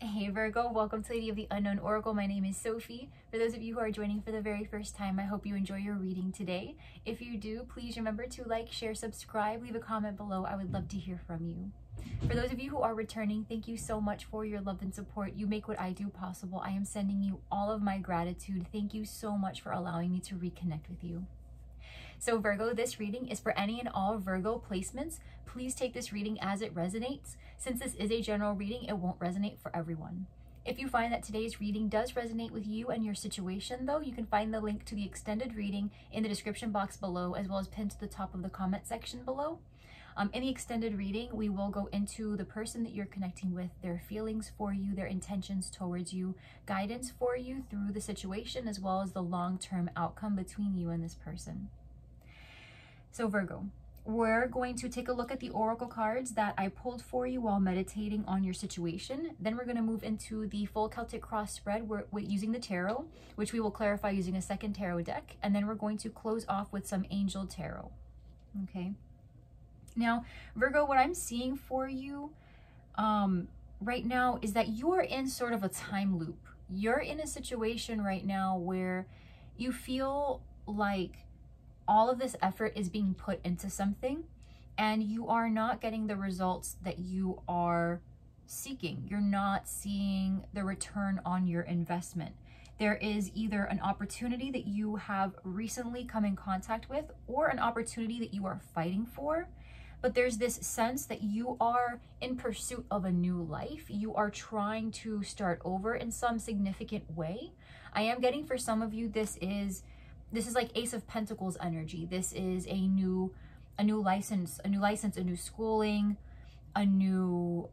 Hey Virgo, welcome to Lady of the Unknown Oracle. My name is Sophie. For those of you who are joining for the very first time, I hope you enjoy your reading today. If you do, please remember to like, share, subscribe, leave a comment below. I would love to hear from you. For those of you who are returning, thank you so much for your love and support. You make what I do possible. I am sending you all of my gratitude. Thank you so much for allowing me to reconnect with you. So Virgo, this reading is for any and all Virgo placements. Please take this reading as it resonates. Since this is a general reading, it won't resonate for everyone. If you find that today's reading does resonate with you and your situation, though, you can find the link to the extended reading in the description box below, as well as pinned to the top of the comment section below. In the extended reading, we will go into the person that you're connecting with, their feelings for you, their intentions towards you, guidance for you through the situation, as well as the long-term outcome between you and this person. So Virgo, we're going to take a look at the oracle cards that I pulled for you while meditating on your situation. Then we're going to move into the full Celtic cross spread we're using the tarot, which we will clarify using a second tarot deck. And then we're going to close off with some angel tarot. Okay. Now, Virgo, what I'm seeing for you right now is that you are in sort of a time loop. You're in a situation right now where you feel like all of this effort is being put into something and you are not getting the results that you are seeking. You're not seeing the return on your investment. There is either an opportunity that you have recently come in contact with or an opportunity that you are fighting for. But there's this sense that you are in pursuit of a new life. You are trying to start over in some significant way. I am getting for some of you, this is like Ace of Pentacles energy. This is a new license, a new schooling, a new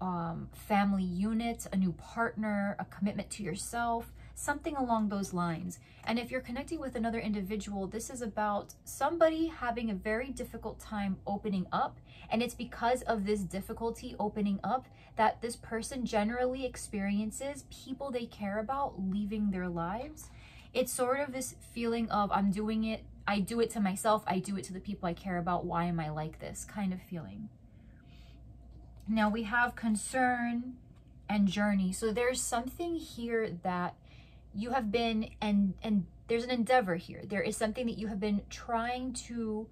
family unit, a new partner, a commitment to yourself, something along those lines. And if you're connecting with another individual, this is about somebody having a very difficult time opening up. And it's because of this difficulty opening up that this person generally experiences people they care about leaving their lives. It's sort of this feeling of, I'm doing it, I do it to myself, I do it to the people I care about, why am I like this kind of feeling. Now we have concern and journey. So there's something here that you have been, and there's an endeavor here. There is something that you have been trying to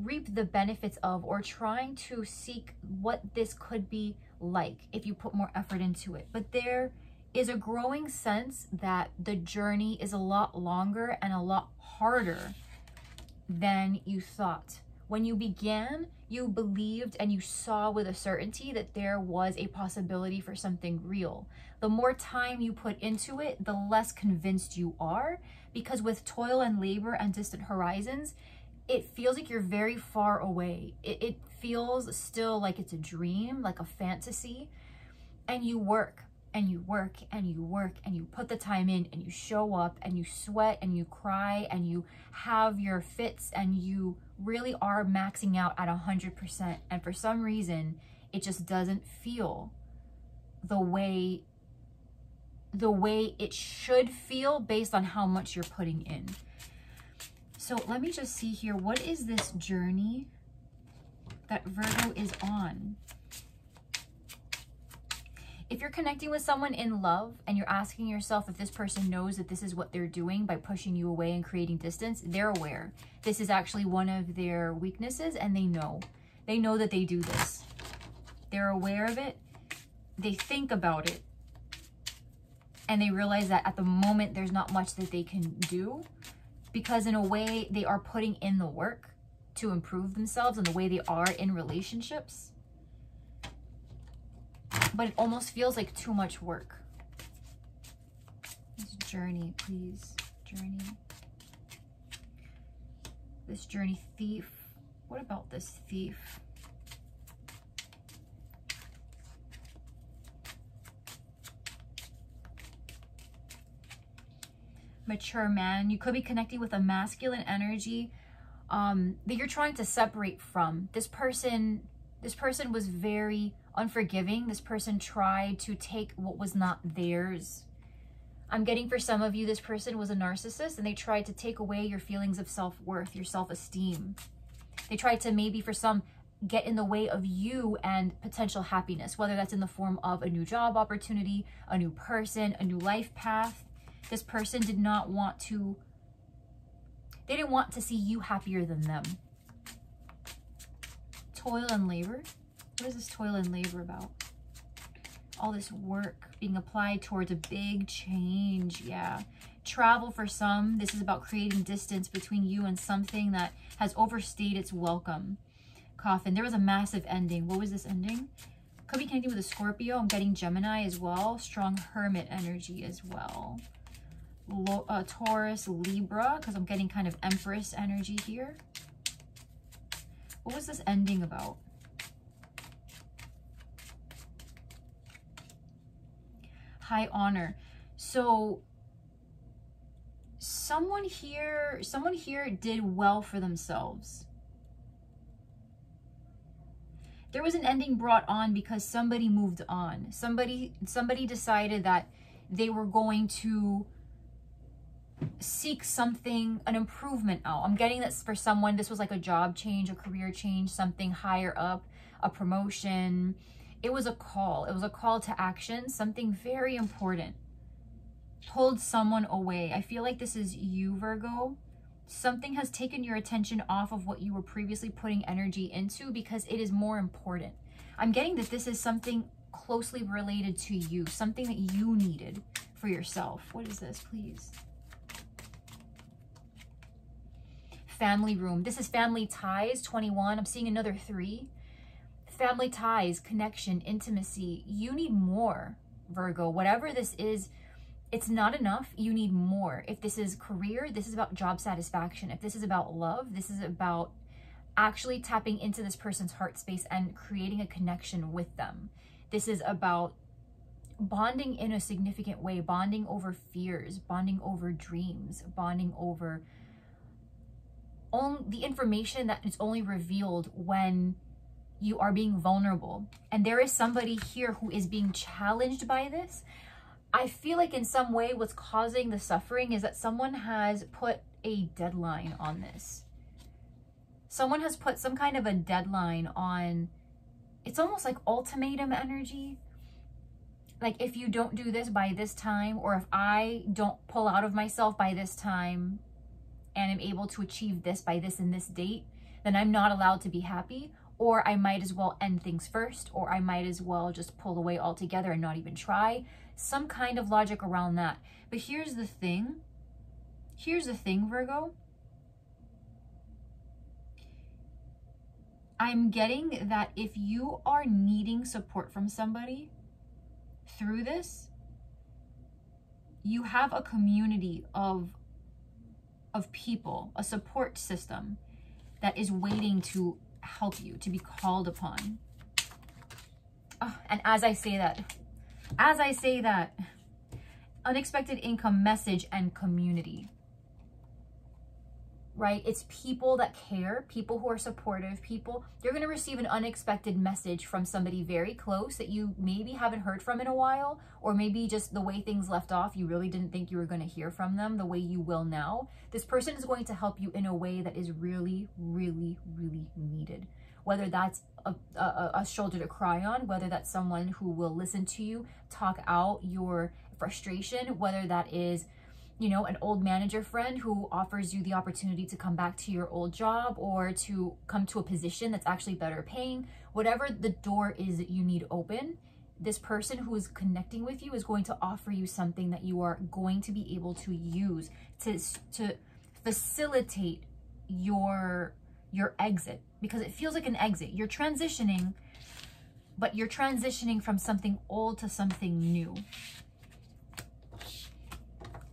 reap the benefits of, or trying to seek what this could be like if you put more effort into it. But there is a growing sense that the journey is a lot longer and a lot harder than you thought. When you began, you believed and you saw with a certainty that there was a possibility for something real. The more time you put into it, the less convinced you are, because with toil and labor and distant horizons, it feels like you're very far away. It feels still like it's a dream, like a fantasy, and you work. And you work and you work and you put the time in and you show up and you sweat and you cry and you have your fits and you really are maxing out at 100%. And for some reason, it just doesn't feel the way it should feel based on how much you're putting in. So let me just see here. What is this journey that Virgo is on? If you're connecting with someone in love and you're asking yourself if this person knows that this is what they're doing by pushing you away and creating distance, they're aware. This is actually one of their weaknesses and they know. They know that they do this. They're aware of it. They think about it. And they realize that at the moment there's not much that they can do, because in a way they are putting in the work to improve themselves and the way they are in relationships. But it almost feels like too much work. This journey, please. Journey. This journey, thief. What about this thief? Mature man. You could be connecting with a masculine energy that you're trying to separate from. This person was very unforgiving. This person tried to take what was not theirs. I'm getting for some of you, this person was a narcissist and they tried to take away your feelings of self-worth, your self-esteem. They tried to maybe for some get in the way of you and potential happiness, whether that's in the form of a new job opportunity, a new person, a new life path. This person did not want to, they didn't want to see you happier than them. Toil and labor. What is this toil and labor about? All this work being applied towards a big change. Yeah. Travel for some. This is about creating distance between you and something that has overstayed its welcome. Coffin. There was a massive ending. What was this ending? Could be connecting with a Scorpio. I'm getting Gemini as well. Strong Hermit energy as well. Taurus, Libra, because I'm getting kind of Empress energy here. What was this ending about? High honor. So someone here did well for themselves. There was an ending brought on because somebody moved on. Somebody decided that they were going to seek something, an improvement out. I'm getting that for someone, this was like a job change, a career change, something higher up, a promotion. It was a call. It was a call to action, something very important. Pulled someone away. I feel like this is you, Virgo. Something has taken your attention off of what you were previously putting energy into because it is more important. I'm getting that this is something closely related to you, something that you needed for yourself. What is this, please? Family room. This is family ties, 21. I'm seeing another 3. Family ties, connection, intimacy. You need more, Virgo. Whatever this is, it's not enough. You need more. If this is career, this is about job satisfaction. If this is about love, this is about actually tapping into this person's heart space and creating a connection with them. This is about bonding in a significant way, bonding over fears, bonding over dreams, bonding over the information that is only revealed when you are being vulnerable. And there is somebody here who is being challenged by this. I feel like in some way what's causing the suffering is that someone has put a deadline on this. Someone has put some kind of a deadline on, it's almost like ultimatum energy. Like, if you don't do this by this time, or if I don't pull out of myself by this time and am able to achieve this by this and this date, then I'm not allowed to be happy. Or I might as well end things first, or I might as well just pull away altogether and not even try. Some kind of logic around that. But here's the thing. Here's the thing, Virgo. I'm getting that if you are needing support from somebody through this, you have a community of people, a support system that is waiting to help you, to be called upon. Oh, and as I say that, unexpected income, message, and community, right? It's people that care, people who are supportive, people. You're going to receive an unexpected message from somebody very close that you maybe haven't heard from in a while, or maybe just the way things left off, you really didn't think you were going to hear from them the way you will now. This person is going to help you in a way that is really, really, really needed. Whether that's a shoulder to cry on, whether that's someone who will listen to you, talk out your frustration, whether that is, you know, an old manager friend who offers you the opportunity to come back to your old job or to come to a position that's actually better paying. Whatever the door is that you need open, this person who is connecting with you is going to offer you something that you are going to be able to use to facilitate your exit, because it feels like an exit. You're transitioning, but you're transitioning from something old to something new.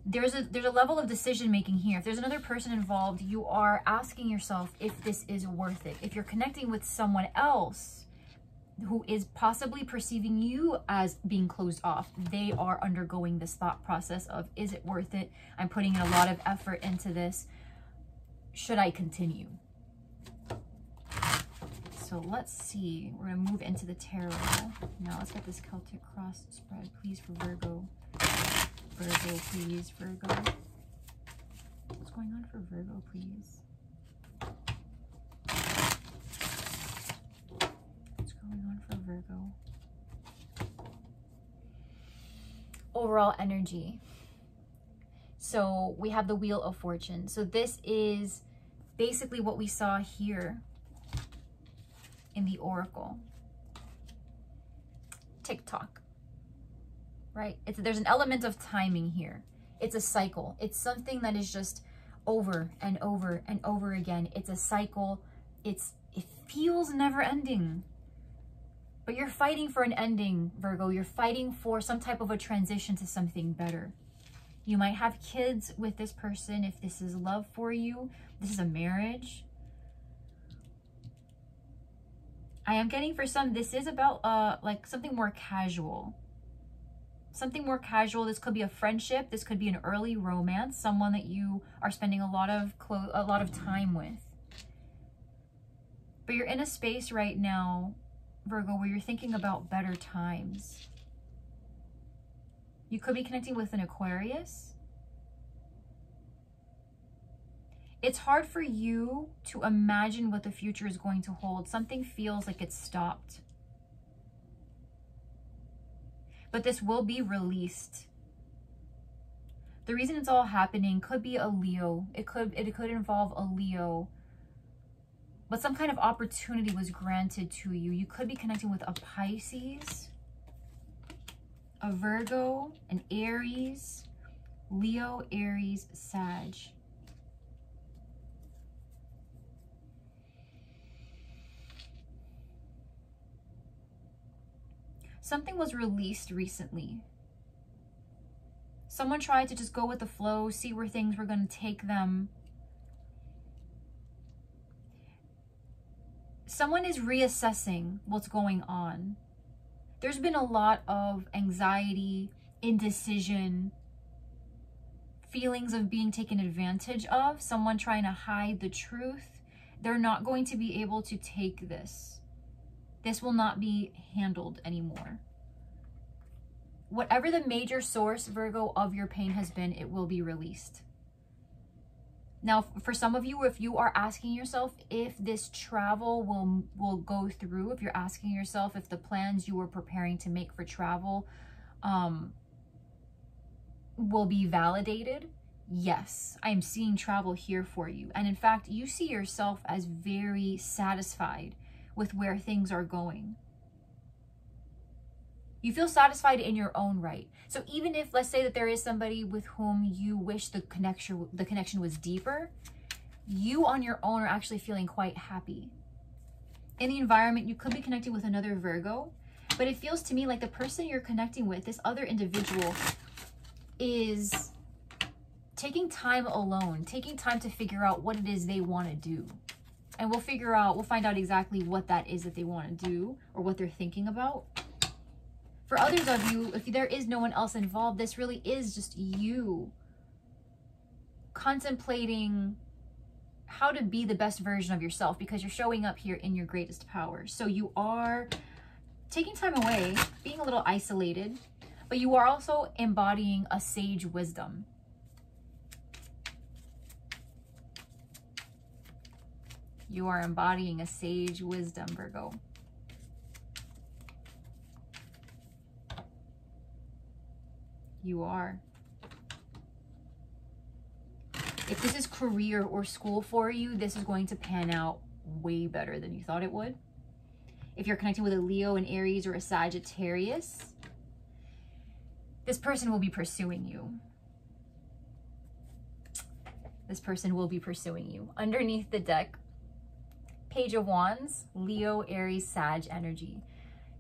There's a level of decision making here. If there's another person involved, you are asking yourself if this is worth it. If you're connecting with someone else who is possibly perceiving you as being closed off, they are undergoing this thought process of, is it worth it? I'm putting in a lot of effort into this. Should I continue? So let's see. We're going to move into the tarot. Now let's get this Celtic cross spread, please, for Virgo. Virgo, please, Virgo. What's going on for Virgo, please? going on for Virgo? Overall energy. So we have the Wheel of Fortune. So this is basically what we saw here in the Oracle. TikTok, right? There's an element of timing here. It's a cycle. It's something that is just over and over and over again. It's a cycle. It feels never ending. But you're fighting for an ending, Virgo. You're fighting for some type of a transition to something better. You might have kids with this person if this is love for you. This is a marriage. I am getting for some, this is about like something more casual. Something more casual. This could be a friendship. This could be an early romance. Someone that you are spending a lot of time with. But you're in a space right now, Virgo, where you're thinking about better times. You could be connecting with an Aquarius. It's hard for you to imagine what the future is going to hold. Something feels like it's stopped. But this will be released. The reason it's all happening could be a Leo. It could involve a Leo. But some kind of opportunity was granted to you. You could be connecting with a Pisces, a Virgo, an Aries, Leo, Aries, Sag. Something was released recently. Someone tried to just go with the flow, see where things were going to take them. Someone is reassessing what's going on. There's been a lot of anxiety, indecision, feelings of being taken advantage of, someone trying to hide the truth. They're not going to be able to take this. This will not be handled anymore. Whatever the major source, Virgo, of your pain has been, it will be released. Now, for some of you, if you are asking yourself if this travel will go through, if you're asking yourself if the plans you were preparing to make for travel will be validated, yes, I am seeing travel here for you. And in fact, you see yourself as very satisfied with where things are going. You feel satisfied in your own right. So even if, let's say that there is somebody with whom you wish the connection was deeper, you on your own are actually feeling quite happy. In the environment, you could be connecting with another Virgo, but it feels to me like the person you're connecting with, this other individual, is taking time alone, taking time to figure out what it is they want to do. And we'll find out exactly what that is that they want to do or what they're thinking about. For others of you, if there is no one else involved, this really is just you contemplating how to be the best version of yourself, because you're showing up here in your greatest power. So you are taking time away, being a little isolated, but you are also embodying a sage wisdom. You are embodying a sage wisdom, Virgo. You are. If this is career or school for you, this is going to pan out way better than you thought it would. If you're connecting with a Leo, an Aries, or a Sagittarius, this person will be pursuing you. This person will be pursuing you. Underneath the deck, Page of Wands, Leo, Aries, Sag energy.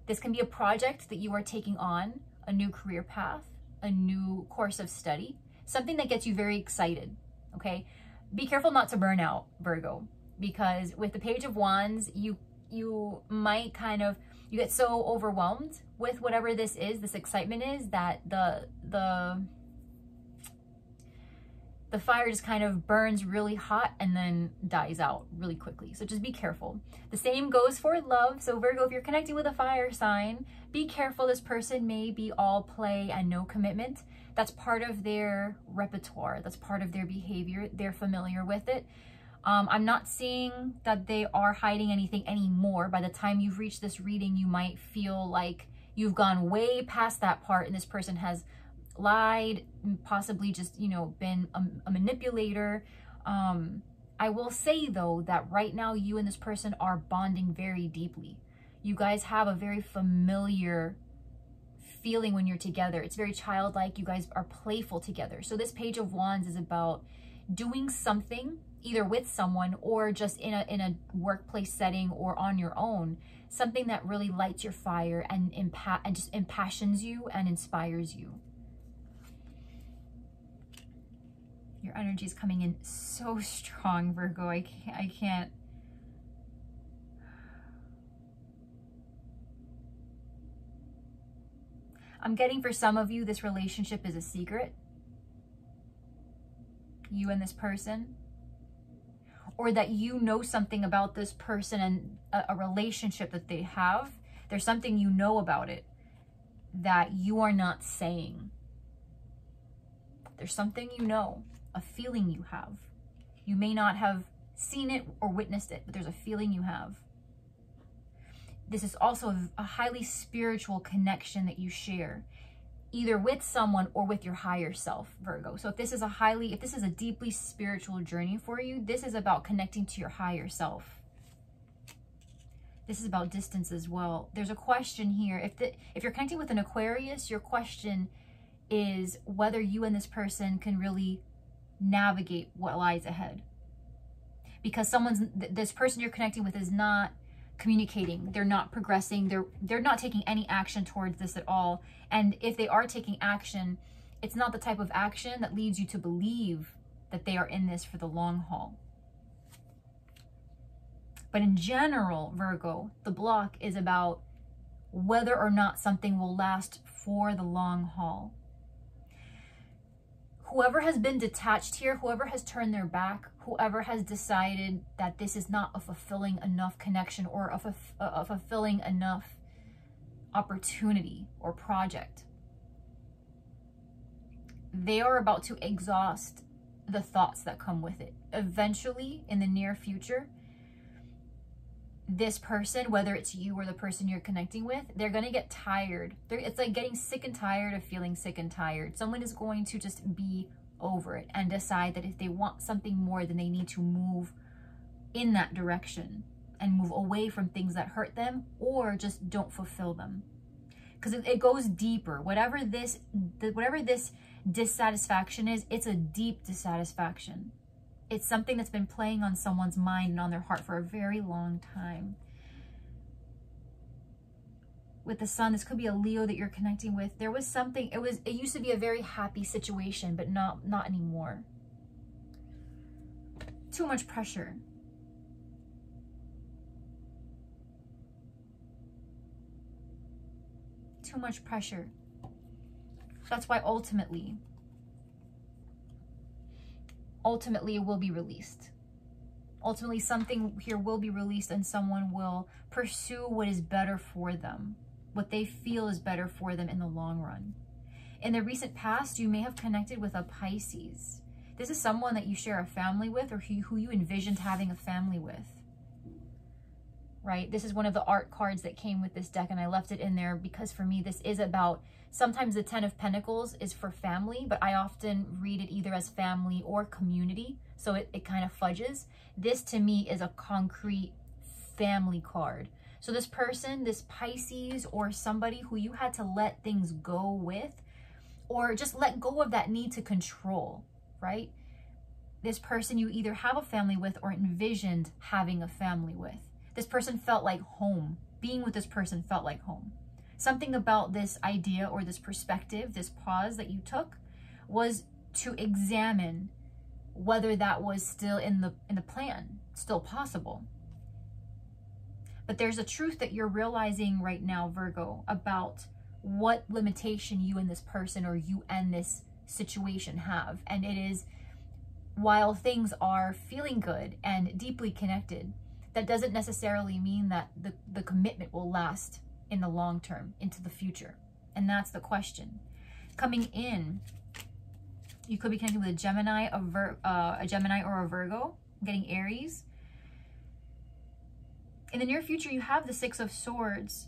This can be a project that you are taking on, a new career path, a new course of study, something that gets you very excited, okay? Be careful not to burn out, Virgo, because with the Page of Wands, you might you get so overwhelmed with whatever this excitement is, that the fire just kind of burns really hot and then dies out really quickly. So just be careful. The same goes for love. So Virgo, if you're connecting with a fire sign, be careful. This person may be all play and no commitment. That's part of their repertoire. That's part of their behavior. They're familiar with it. I'm not seeing that they are hiding anything anymore. By the time you've reached this reading, you might feel like you've gone way past that part and this person has lied, possibly just, you know, been a manipulator. I will say though that right now you and this person are bonding very deeply. You guys have a very familiar feeling when you're together. It's very childlike. You guys are playful together. So this Page of Wands is about doing something either with someone or just in a workplace setting or on your own, something that really lights your fire and just impassions you and inspires you. Your energy is coming in so strong, Virgo. I can't. I'm getting for some of you, this relationship is a secret. You and this person. Or that you know something about this person and a relationship that they have. There's something you know about it that you are not saying. There's something you know, a feeling you have. You may not have seen it or witnessed it, but there's a feeling you have. This is also a highly spiritual connection that you share, either with someone or with your higher self, Virgo. So if this is a deeply spiritual journey for you, this is about connecting to your higher self. This is about distance as well. There's a question here. If you're connecting with an Aquarius, your question is whether you and this person can really navigate what lies ahead. Because this person you're connecting with is not communicating, they're not progressing, they're not taking any action towards this at all. And if they are taking action, it's not the type of action that leads you to believe that they are in this for the long haul. But in general, Virgo, the block is about whether or not something will last for the long haul. Whoever has been detached here, whoever has turned their back, whoever has decided that this is not a fulfilling enough connection or a fulfilling enough opportunity or project, they are about to exhaust the thoughts that come with it. Eventually, in the near future, this person, whether it's you or the person you're connecting with, they're going to get tired. It's like getting sick and tired of feeling sick and tired. Someone is going to just be over it and decide that if they want something more, then they need to move in that direction and move away from things that hurt them or just don't fulfill them. Because it goes deeper. Whatever this dissatisfaction is, it's a deep dissatisfaction. It's something that's been playing on someone's mind and on their heart for a very long time. With the Sun, this could be a Leo that you're connecting with. There was something, it used to be a very happy situation, but not anymore. Too much pressure. Too much pressure. That's why ultimately it will be released. Ultimately, something here will be released and someone will pursue what is better for them, what they feel is better for them in the long run. In the recent past, you may have connected with a Pisces. This is someone that you share a family with or who you envisioned having a family with, right? This is one of the art cards that came with this deck, and I left it in there because for me, this is about, sometimes the 10 of Pentacles is for family, but I often read it either as family or community, so it kind of fudges. This to me is a concrete family card. So this person, this Pisces, or somebody who you had to let things go with, or just let go of that need to control, right? This person you either have a family with or envisioned having a family with. This person felt like home. Being with this person felt like home. Something about this idea or this perspective, this pause that you took, was to examine whether that was still in the plan, still possible. But there's a truth that you're realizing right now, Virgo, about what limitation you and this person or you and this situation have. And it is, while things are feeling good and deeply connected, that doesn't necessarily mean that the commitment will last in the long term, into the future. And that's the question. Coming in, you could be connecting with a Gemini, a Gemini or a Virgo, getting Aries. In the near future, you have the Six of Swords.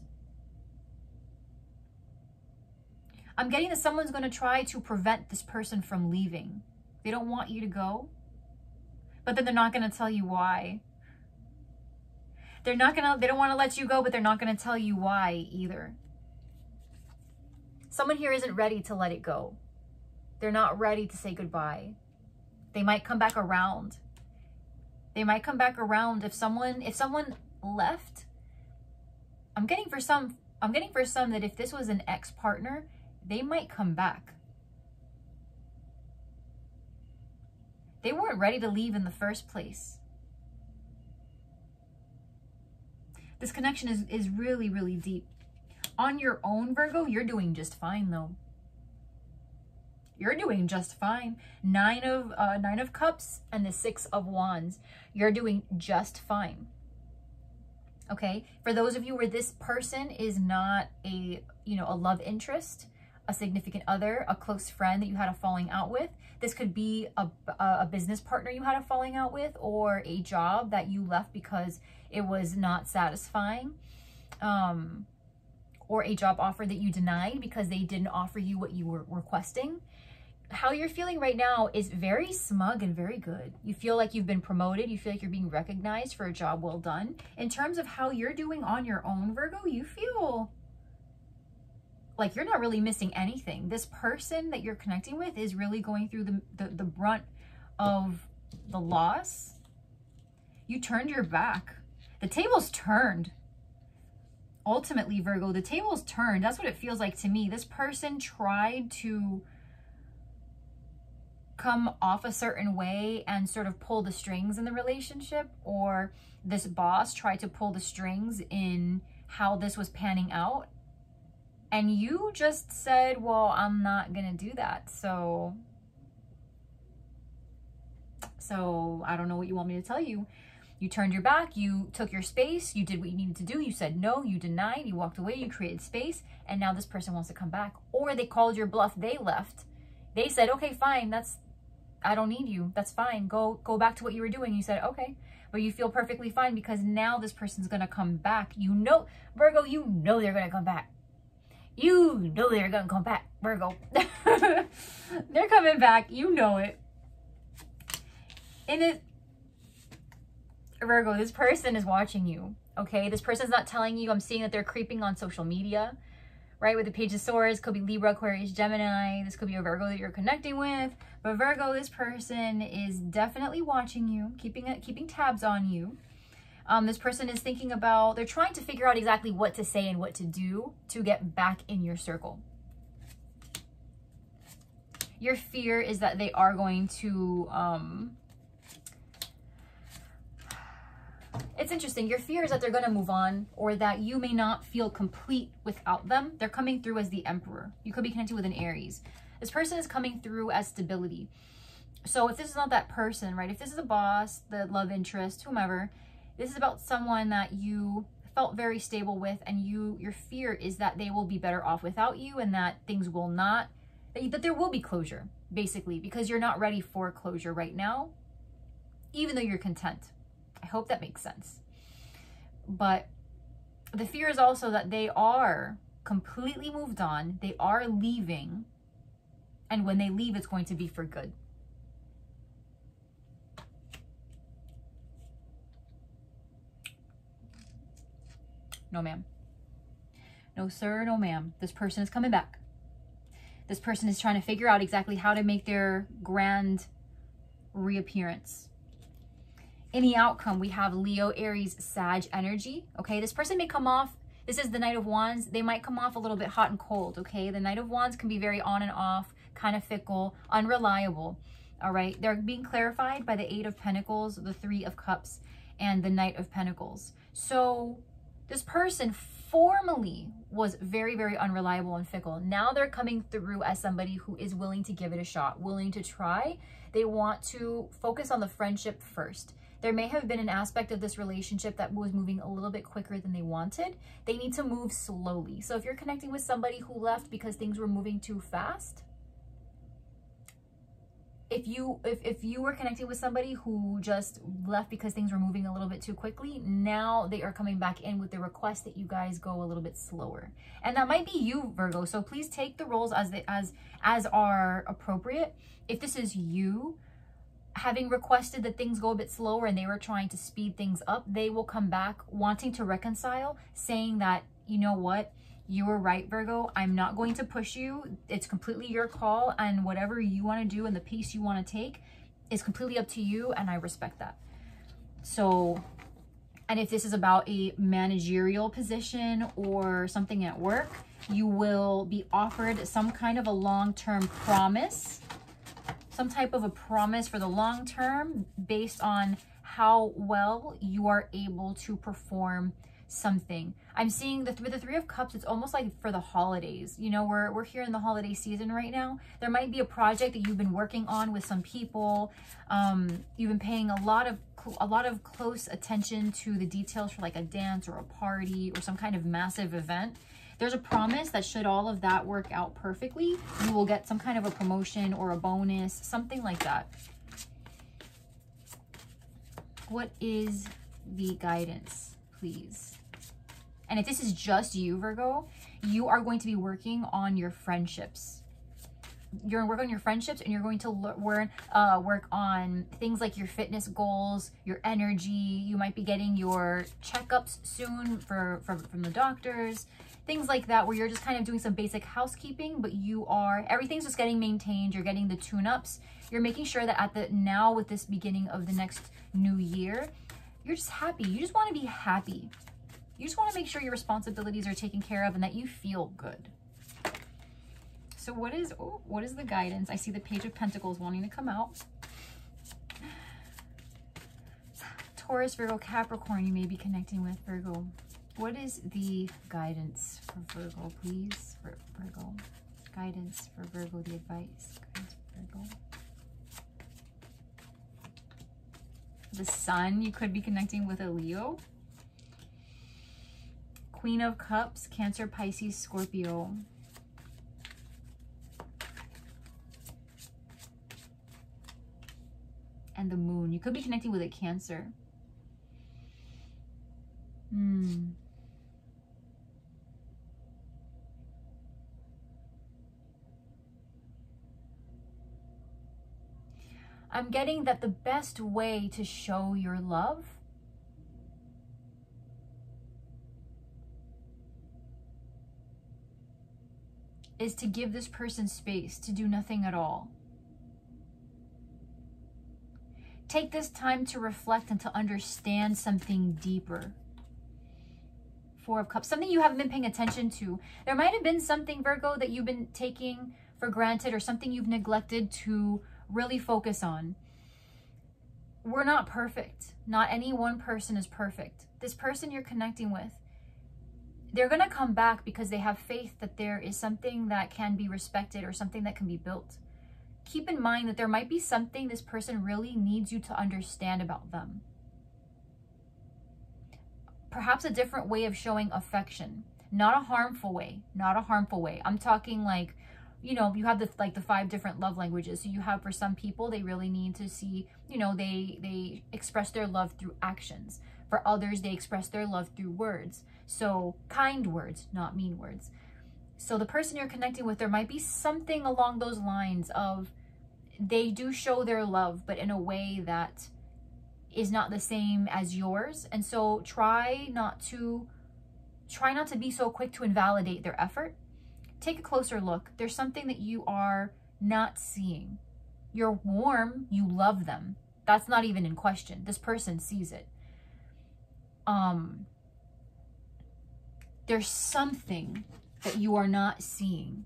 I'm getting that someone's going to try to prevent this person from leaving. They don't want you to go, but then they're not going to tell you why. They don't want to let you go, but they're not going to tell you why either. Someone here isn't ready to let it go. They're not ready to say goodbye. They might come back around. They might come back around if someone left. I'm getting for some that if this was an ex-partner, they might come back. They weren't ready to leave in the first place. This connection is really, really deep. On your own, Virgo, you're doing just fine though. You're doing just fine. Nine of Cups and the Six of Wands. You're doing just fine. Okay? For those of you where this person is not a love interest, a significant other, a close friend that you had a falling out with. This could be a business partner you had a falling out with, or a job that you left because it was not satisfying, or a job offer that you denied because they didn't offer you what you were requesting. How you're feeling right now is very smug and very good. You feel like you've been promoted. You feel like you're being recognized for a job well done. In terms of how you're doing on your own, Virgo, you feel like you're not really missing anything. This person that you're connecting with is really going through the brunt of the loss. You turned your back. The tables turned. Ultimately, Virgo, the tables turned. That's what it feels like to me. This person tried to come off a certain way and sort of pull the strings in the relationship, or this boss tried to pull the strings in how this was panning out. And you just said, well, I'm not going to do that. So I don't know what you want me to tell you. You turned your back, you took your space, you did what you needed to do, you said no, you denied, you walked away, you created space, and now this person wants to come back. Or they called your bluff, they left. They said, okay, fine, I don't need you, that's fine, go back to what you were doing. You said, okay, but you feel perfectly fine because now this person's gonna come back. You know, Virgo, you know they're gonna come back. You know they're gonna come back, Virgo. They're coming back, you know it. Virgo, this person is watching you, okay? This person's not telling you. I'm seeing that they're creeping on social media, right? With the Page of Swords, could be Libra, Aquarius, Gemini. This could be a Virgo that you're connecting with. But Virgo, this person is definitely watching you, keeping tabs on you. This person is thinking about, they're trying to figure out exactly what to say and what to do to get back in your circle. Your fear is that they are going to, it's interesting. Your fear is that they're going to move on, or that you may not feel complete without them. They're coming through as the Emperor. You could be connected with an Aries. This person is coming through as stability. So if this is not that person, right? If this is a boss, the love interest, whomever, this is about someone that you felt very stable with, and your fear is that they will be better off without you, and that things will not, that there will be closure, basically, because you're not ready for closure right now, even though you're content. I hope that makes sense. But the fear is also that they are completely moved on. They are leaving. And when they leave, it's going to be for good. No, ma'am. No, sir. No, ma'am. This person is coming back. This person is trying to figure out exactly how to make their grand reappearance. In the outcome, we have Leo, Aries, Sag energy, okay? This person may come off, this is the Knight of Wands, they might come off a little bit hot and cold, okay? The Knight of Wands can be very on and off, kind of fickle, unreliable, all right? They're being clarified by the Eight of Pentacles, the Three of Cups, and the Knight of Pentacles. So this person formerly was very, very unreliable and fickle. Now they're coming through as somebody who is willing to give it a shot, willing to try. They want to focus on the friendship first. There may have been an aspect of this relationship that was moving a little bit quicker than they wanted. They need to move slowly. So if you're connecting with somebody who left because things were moving too fast, if you were connecting with somebody who just left because things were moving a little bit too quickly, now they are coming back in with the request that you guys go a little bit slower. And that might be you, Virgo. So please take the roles as are appropriate. If this is you having requested that things go a bit slower and they were trying to speed things up, they will come back wanting to reconcile, saying that, you know what, you were right, Virgo. I'm not going to push you. It's completely your call, and whatever you want to do and the piece you want to take is completely up to you, and I respect that. So, and if this is about a managerial position or something at work, you will be offered some kind of a long-term promise, some type of a promise for the long term based on how well you are able to perform something. I'm seeing with the Three of Cups, it's almost like for the holidays. You know, we're here in the holiday season right now. There might be a project that you've been working on with some people. You've been paying a lot of close attention to the details for like a dance or a party or some kind of massive event. There's a promise that should all of that work out perfectly, you will get some kind of a promotion or a bonus, something like that. What is the guidance, please? And if this is just you, Virgo, you are going to be working on your friendships. You're going to work on your friendships, and you're going to work on things like your fitness goals, your energy. You might be getting your checkups soon from the doctors, things like that, where you're just kind of doing some basic housekeeping, but everything's just getting maintained. You're getting the tune-ups. You're making sure that now with this beginning of the next new year, you're just happy. You just want to be happy. You just want to make sure your responsibilities are taken care of and that you feel good. So what is the guidance? I see the Page of Pentacles wanting to come out. Taurus, Virgo, Capricorn, you may be connecting with, Virgo. What is the guidance for Virgo, please? For Virgo. Guidance for Virgo, the advice. Guidance for Virgo. The Sun, you could be connecting with a Leo. Queen of Cups, Cancer, Pisces, Scorpio. And the Moon. You could be connecting with a Cancer. I'm getting that the best way to show your love is to give this person space to do nothing at all. Take this time to reflect and to understand something deeper. Four of Cups, something you haven't been paying attention to. There might have been something, Virgo, that you've been taking for granted, or something you've neglected to really focus on. We're not perfect. Not any one person is perfect. This person you're connecting with, they're going to come back because they have faith that there is something that can be respected or something that can be built. Keep in mind that there might be something this person really needs you to understand about them. Perhaps a different way of showing affection. Not a harmful way. Not a harmful way. I'm talking like, you know, you have the 5 different love languages. So you have, for some people, they really need to see, you know, they express their love through actions. For others, they express their love through words. So kind words, not mean words. So the person you're connecting with, there might be something along those lines of they do show their love, but in a way that is not the same as yours. And so try not to be so quick to invalidate their effort. Take a closer look. There's something that you are not seeing. You're warm, you love them. That's not even in question. This person sees it. There's something that you are not seeing.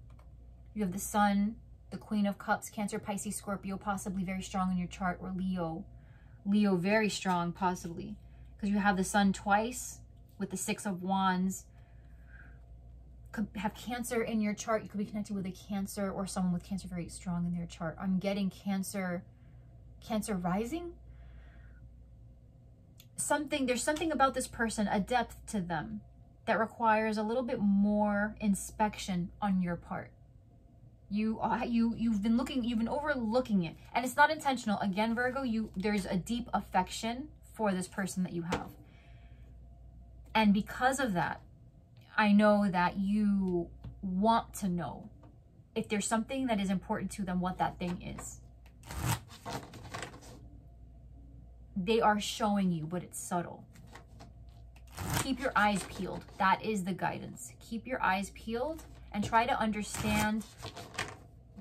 You have the Sun, the Queen of Cups, Cancer, Pisces, Scorpio, possibly very strong in your chart, or Leo. Leo, very strong, possibly. Because you have the Sun twice with the 6 of Wands. Could have Cancer in your chart. You could be connected with a Cancer, or someone with Cancer very strong in their chart. I'm getting Cancer rising. There's something about this person, a depth to them, that requires a little bit more inspection on your part. You've been overlooking it, and it's not intentional. Again, Virgo, there's a deep affection for this person that you have. And because of that, I know that you want to know if there's something that is important to them, what that thing is. They are showing you, but it's subtle. Keep your eyes peeled. That is the guidance. Keep your eyes peeled and try to understand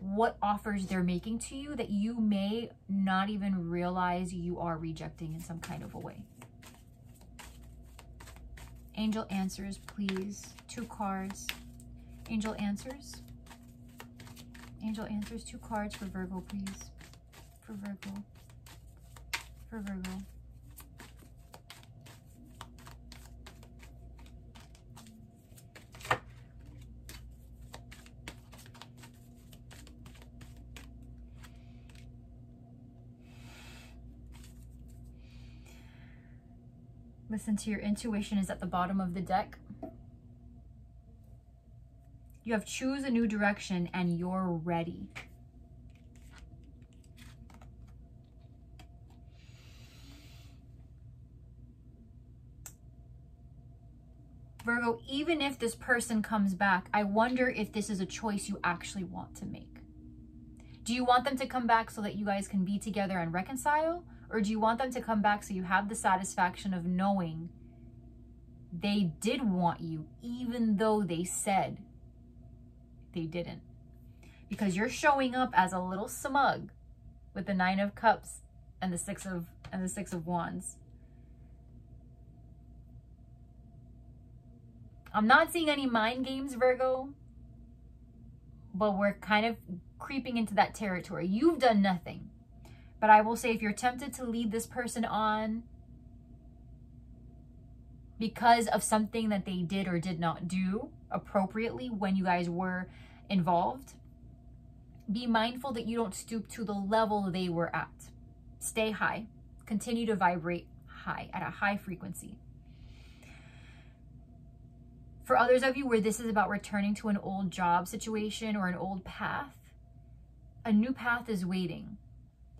what offers they're making to you that you may not even realize you are rejecting in some kind of a way. Angel answers, please. 2 cards. Angel answers. Angel answers, 2 cards for Virgo, please. For Virgo. For Virgo. Listen to your intuition is at the bottom of the deck. You have choose a new direction and you're ready. Virgo, even if this person comes back, I wonder if this is a choice you actually want to make. Do you want them to come back so that you guys can be together and reconcile? Or do you want them to come back so you have the satisfaction of knowing they did want you, even though they said they didn't? Because you're showing up as a little smug with the 9 of Cups and the 6 of Wands. I'm not seeing any mind games, Virgo, but we're kind of creeping into that territory. You've done nothing. But I will say, if you're tempted to lead this person on because of something that they did or did not do appropriately when you guys were involved, be mindful that you don't stoop to the level they were at. Stay high. Continue to vibrate high, at a high frequency. For others of you where this is about returning to an old job situation or an old path, a new path is waiting.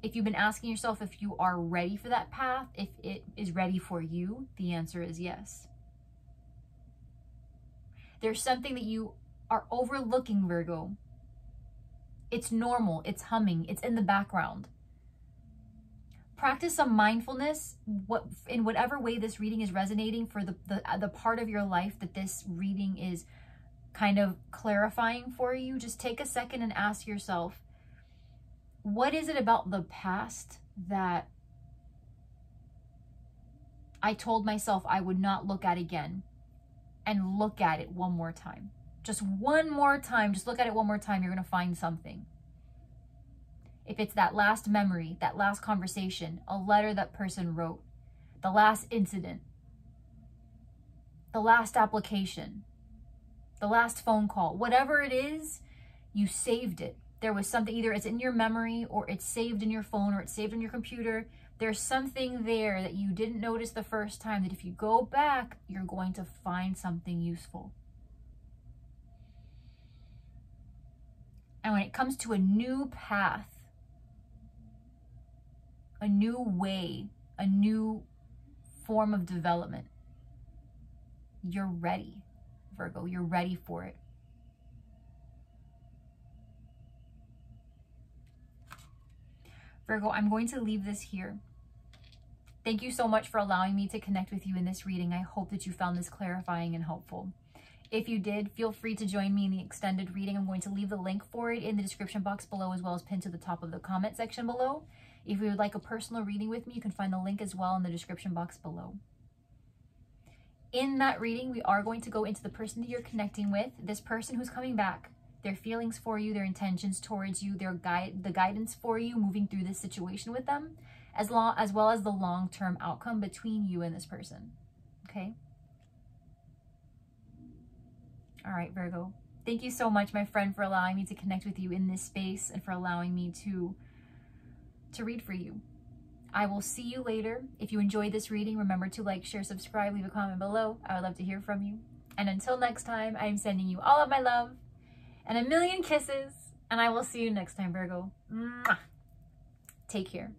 If you've been asking yourself if you are ready for that path, if it is ready for you, the answer is yes. There's something that you are overlooking, Virgo. It's normal, it's humming, it's in the background. Practice some mindfulness in whatever way this reading is resonating for the part of your life that this reading is kind of clarifying for you. Just take a second and ask yourself, what is it about the past that I told myself I would not look at again? And look at it one more time. Just one more time. Just look at it one more time. You're going to find something. If it's that last memory, that last conversation, a letter that person wrote, the last incident, the last application, the last phone call, whatever it is, you saved it. There was something, either it's in your memory or it's saved in your phone or it's saved on your computer. There's something there that you didn't notice the first time that if you go back, you're going to find something useful. And when it comes to a new path, a new way, a new form of development, you're ready, Virgo. You're ready for it. Virgo, I'm going to leave this here. Thank you so much for allowing me to connect with you in this reading. I hope that you found this clarifying and helpful. If you did, feel free to join me in the extended reading. I'm going to leave the link for it in the description box below, as well as pinned to the top of the comment section below. If you would like a personal reading with me, you can find the link as well in the description box below. In that reading, we are going to go into the person that you're connecting with, this person who's coming back, their feelings for you, their intentions towards you, the guidance for you moving through this situation with them, as well as the long-term outcome between you and this person. Okay? All right, Virgo. Thank you so much, my friend, for allowing me to connect with you in this space and for allowing me to read for you. I will see you later. If you enjoyed this reading, remember to like, share, subscribe, leave a comment below. I would love to hear from you. And until next time, I am sending you all of my love and a million kisses. And I will see you next time, Virgo. Mwah. Take care.